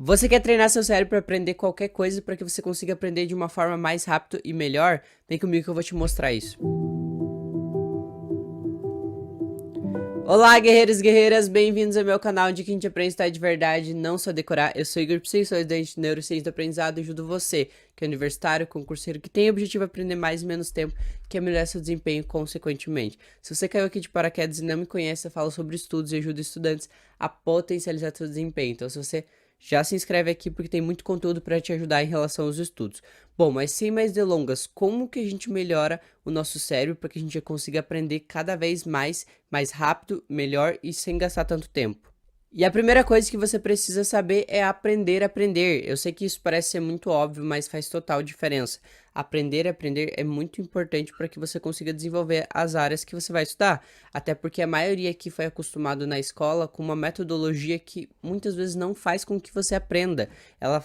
Você quer treinar seu cérebro para aprender qualquer coisa para que você consiga aprender de uma forma mais rápida e melhor? Vem comigo que eu vou te mostrar isso. Olá, guerreiros e guerreiras, bem-vindos ao meu canal onde a gente aprende a estudar de verdade, não só decorar. Eu sou Igor Psi, sou estudante de Neurociência do Aprendizado e ajudo você, que é universitário, concurseiro, que tem o objetivo de aprender mais e menos tempo, que é melhorar seu desempenho consequentemente. Se você caiu aqui de paraquedas e não me conhece, eu falo sobre estudos e ajudo estudantes a potencializar seu desempenho. Então, se você já se inscreve aqui porque tem muito conteúdo para te ajudar em relação aos estudos. Bom, mas sem mais delongas, como que a gente melhora o nosso cérebro para que a gente consiga aprender cada vez mais rápido, melhor e sem gastar tanto tempo? E a primeira coisa que você precisa saber é aprender a aprender. Eu sei que isso parece ser muito óbvio, mas faz total diferença. Aprender a aprender é muito importante para que você consiga desenvolver as áreas que você vai estudar. Até porque a maioria aqui foi acostumado na escola com uma metodologia que muitas vezes não faz com que você aprenda.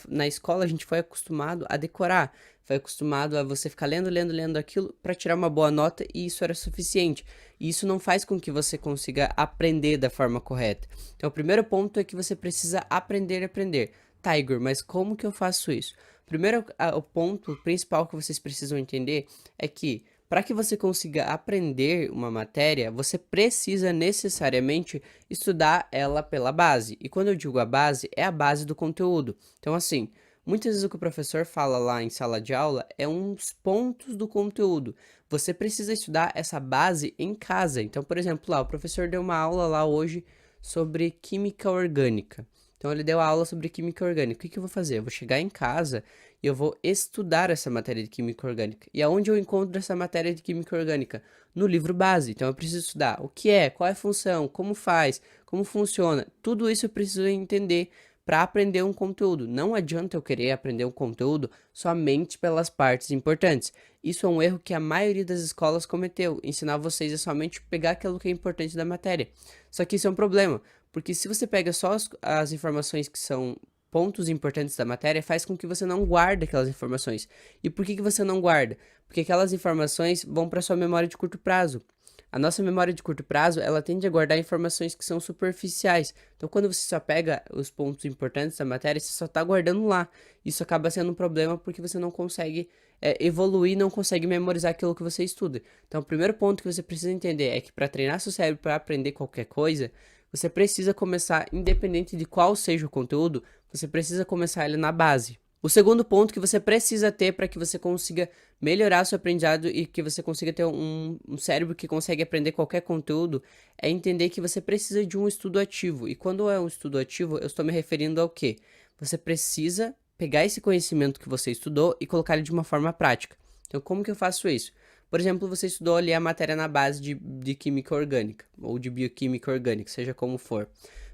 Na escola a gente foi acostumado a decorar. Foi acostumado a você ficar lendo aquilo para tirar uma boa nota e isso era suficiente. E isso não faz com que você consiga aprender da forma correta. Então, o primeiro ponto é que você precisa aprender a aprender. Tá, Igor, mas como que eu faço isso? Primeiro, o ponto principal que vocês precisam entender é que para que você consiga aprender uma matéria, você precisa necessariamente estudar ela pela base. E quando eu digo a base, é a base do conteúdo. Então, assim, muitas vezes o que o professor fala lá em sala de aula é uns pontos do conteúdo. Você precisa estudar essa base em casa. Então, por exemplo, lá o professor deu uma aula lá hoje sobre química orgânica. Então ele deu a aula sobre química orgânica. O que eu vou fazer? Eu vou chegar em casa e eu vou estudar essa matéria de química orgânica. E aonde eu encontro essa matéria de química orgânica? No livro base. Então eu preciso estudar o que é, qual é a função, como faz, como funciona. Tudo isso eu preciso entender para aprender um conteúdo. Não adianta eu querer aprender um conteúdo somente pelas partes importantes. Isso é um erro que a maioria das escolas cometeu, ensinar vocês a somente pegar aquilo que é importante da matéria. Só que isso é um problema, porque se você pega só as informações que são pontos importantes da matéria, faz com que você não guarde aquelas informações. E por que você não guarda? Porque aquelas informações vão para sua memória de curto prazo. A nossa memória de curto prazo, ela tende a guardar informações que são superficiais. Então, quando você só pega os pontos importantes da matéria, você só está guardando lá. Isso acaba sendo um problema porque você não consegue evoluir, não consegue memorizar aquilo que você estuda. Então, o primeiro ponto que você precisa entender é que para treinar seu cérebro para aprender qualquer coisa, você precisa começar, independente de qual seja o conteúdo, você precisa começar ele na base. O segundo ponto que você precisa ter para que você consiga melhorar seu aprendizado e que você consiga ter um cérebro que consegue aprender qualquer conteúdo é entender que você precisa de um estudo ativo. E quando é um estudo ativo, eu estou me referindo ao quê? Você precisa pegar esse conhecimento que você estudou e colocar ele de uma forma prática. Então, como que eu faço isso? Por exemplo, você estudou ali a matéria na base de química orgânica, ou de bioquímica orgânica, seja como for.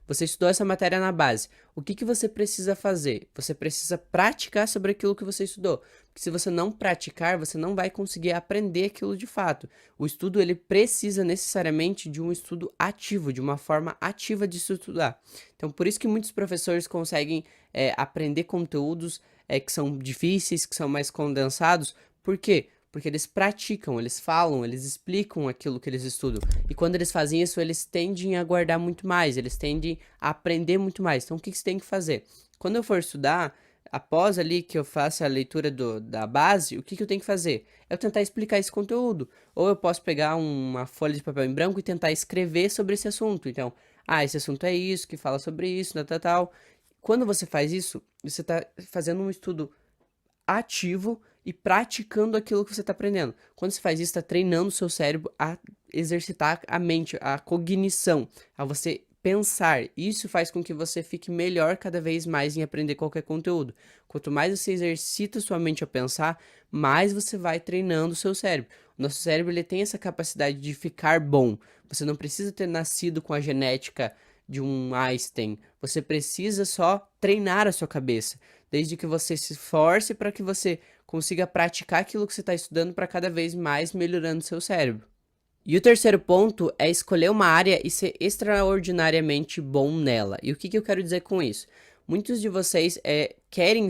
Você estudou essa matéria na base. O que você precisa fazer? Você precisa praticar sobre aquilo que você estudou. Porque se você não praticar, você não vai conseguir aprender aquilo de fato. O estudo, ele precisa necessariamente de um estudo ativo, de uma forma ativa de se estudar. Então, por isso que muitos professores conseguem aprender conteúdos que são difíceis, que são mais condensados. Por quê? Porque eles praticam, eles falam, eles explicam aquilo que eles estudam. E quando eles fazem isso, eles tendem a guardar muito mais, eles tendem a aprender muito mais. Então, o que você tem que fazer? Quando eu for estudar, após ali que eu faça a leitura da base, o que eu tenho que fazer? É eu tentar explicar esse conteúdo. Ou eu posso pegar uma folha de papel em branco e tentar escrever sobre esse assunto. Então, esse assunto é isso, que fala sobre isso, tal. Quando você faz isso, você está fazendo um estudo ativo e praticando aquilo que você está aprendendo. Quando você faz isso, está treinando o seu cérebro a exercitar a mente, a cognição, a você pensar. Isso faz com que você fique melhor cada vez mais em aprender qualquer conteúdo. Quanto mais você exercita sua mente a pensar, mais você vai treinando o seu cérebro. O nosso cérebro, ele tem essa capacidade de ficar bom. Você não precisa ter nascido com a genética de um Einstein. Você precisa só treinar a sua cabeça. Desde que você se esforce para que você consiga praticar aquilo que você está estudando para cada vez mais melhorando seu cérebro. E o terceiro ponto é escolher uma área e ser extraordinariamente bom nela. E o que eu quero dizer com isso? Muitos de vocês querem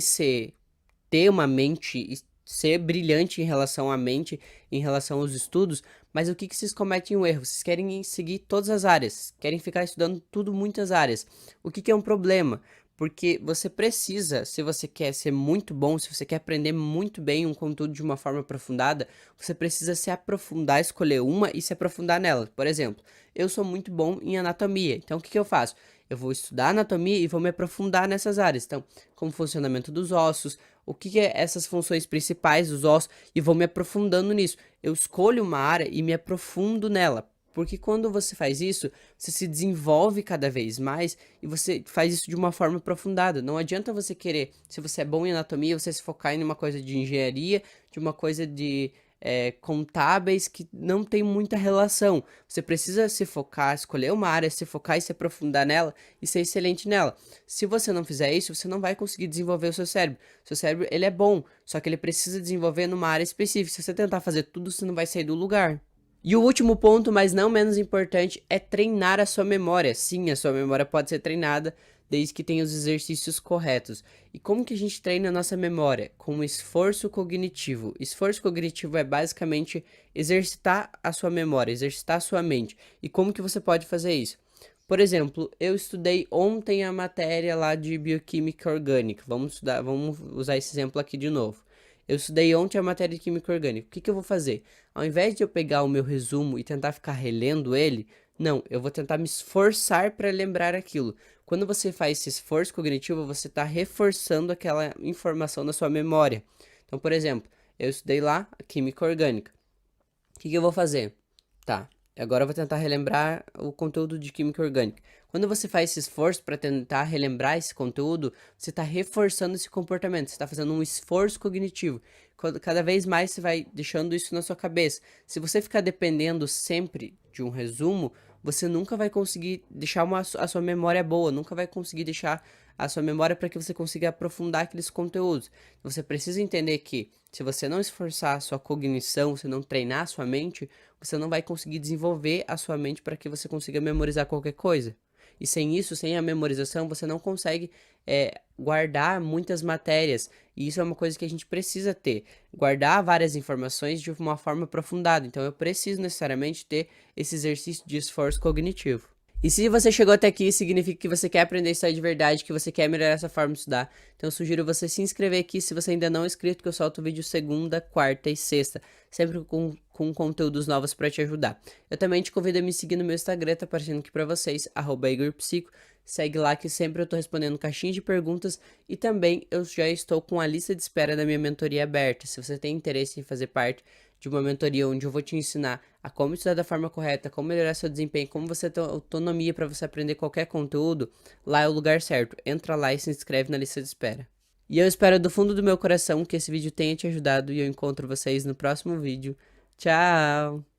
ter uma mente, ser brilhante em relação à mente, em relação aos estudos, mas o que vocês cometem um erro? Vocês querem seguir todas as áreas, querem ficar estudando tudo, muitas áreas. O que é um problema? Porque você precisa, se você quer ser muito bom, se você quer aprender muito bem um conteúdo de uma forma aprofundada, você precisa se aprofundar, escolher uma e se aprofundar nela. Por exemplo, eu sou muito bom em anatomia, então o que que eu faço? Eu vou estudar anatomia e vou me aprofundar nessas áreas. Então, como o funcionamento dos ossos, o que que é essas funções principais dos ossos, e vou me aprofundando nisso. Eu escolho uma área e me aprofundo nela. Porque quando você faz isso, você se desenvolve cada vez mais e você faz isso de uma forma aprofundada. Não adianta você querer, se você é bom em anatomia, você se focar em uma coisa de engenharia, de uma coisa de contábeis que não tem muita relação. Você precisa se focar, escolher uma área, se focar e se aprofundar nela e ser excelente nela. Se você não fizer isso, você não vai conseguir desenvolver o seu cérebro. Seu cérebro, ele é bom, só que ele precisa desenvolver numa área específica. Se você tentar fazer tudo, você não vai sair do lugar. E o último ponto, mas não menos importante, é treinar a sua memória. Sim, a sua memória pode ser treinada desde que tenha os exercícios corretos. E como que a gente treina a nossa memória? Com esforço cognitivo. Esforço cognitivo é basicamente exercitar a sua memória, exercitar a sua mente. E como que você pode fazer isso? Por exemplo, eu estudei ontem a matéria lá de bioquímica orgânica. Vamos usar esse exemplo aqui de novo. Eu estudei ontem a matéria de química orgânica. O que que eu vou fazer? Ao invés de eu pegar o meu resumo e tentar ficar relendo ele, não, eu vou tentar me esforçar para lembrar aquilo. Quando você faz esse esforço cognitivo, você está reforçando aquela informação na sua memória. Então, por exemplo, eu estudei lá a química orgânica. O que que eu vou fazer? Tá, agora eu vou tentar relembrar o conteúdo de química orgânica. Quando você faz esse esforço para tentar relembrar esse conteúdo, você está reforçando esse comportamento, você está fazendo um esforço cognitivo. Cada vez mais você vai deixando isso na sua cabeça. Se você ficar dependendo sempre de um resumo, você nunca vai conseguir deixar a sua memória boa, nunca vai conseguir deixar a sua memória para que você consiga aprofundar aqueles conteúdos. Você precisa entender que se você não esforçar a sua cognição, se não treinar a sua mente, você não vai conseguir desenvolver a sua mente para que você consiga memorizar qualquer coisa. E sem isso, sem a memorização, você não consegue guardar muitas matérias. E isso é uma coisa que a gente precisa ter. Guardar várias informações de uma forma aprofundada. Então eu preciso necessariamente ter esse exercício de esforço cognitivo. E se você chegou até aqui, significa que você quer aprender isso aí de verdade, que você quer melhorar essa forma de estudar. Então eu sugiro você se inscrever aqui se você ainda não é inscrito, que eu solto vídeo segunda, quarta e sexta, sempre com conteúdos novos para te ajudar. Eu também te convido a me seguir no meu Instagram, tá aparecendo aqui para vocês, @igorpsico. Segue lá que sempre eu tô respondendo caixinha de perguntas e também eu já estou com a lista de espera da minha mentoria aberta. Se você tem interesse em fazer parte de uma mentoria onde eu vou te ensinar a como estudar da forma correta, como melhorar seu desempenho, como você ter autonomia para você aprender qualquer conteúdo, lá é o lugar certo. Entra lá e se inscreve na lista de espera. E eu espero do fundo do meu coração que esse vídeo tenha te ajudado e eu encontro vocês no próximo vídeo. Tchau!